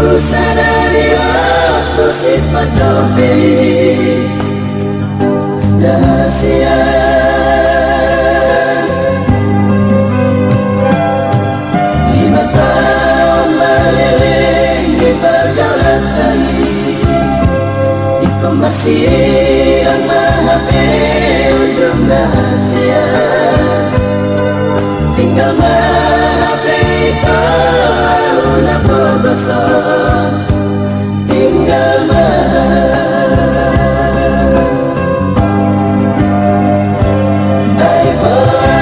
sadari waktu sifat dobe rahasia lima tahun meleleh di pergaulan tadi ikut masih yang maha ujung rahasia tinggal maha itu napa gosok tinggal dari puasa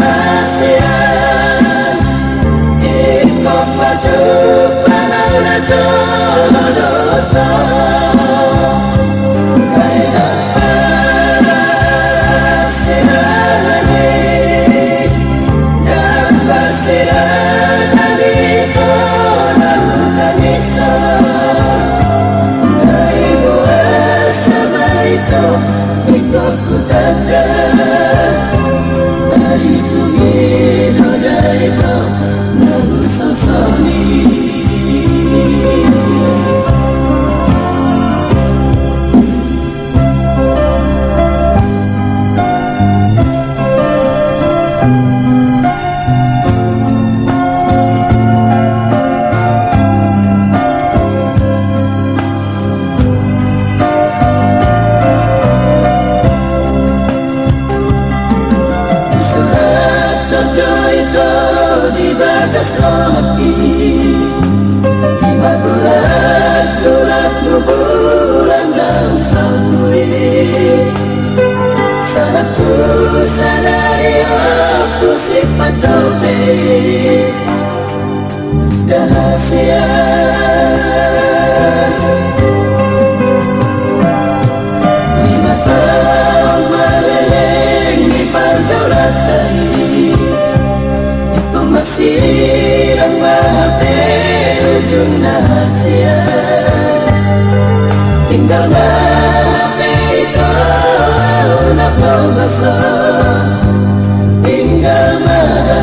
hasian ikut maju panang jodoh di batas hati lima durat bulan dan santui satu sadari waktu sifat dobe rahasia lima tahun meleleh di pergaulan tadi masih yang maha ujung rahasia tinggal maha itu napa gosok tinggal maha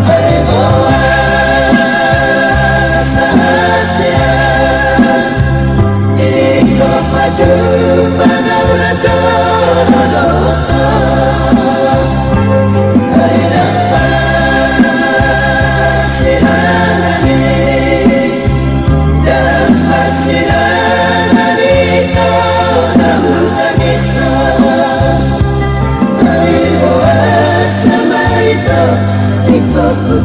hari puasa hasian ikut maju pergaulan jodoh ikut ku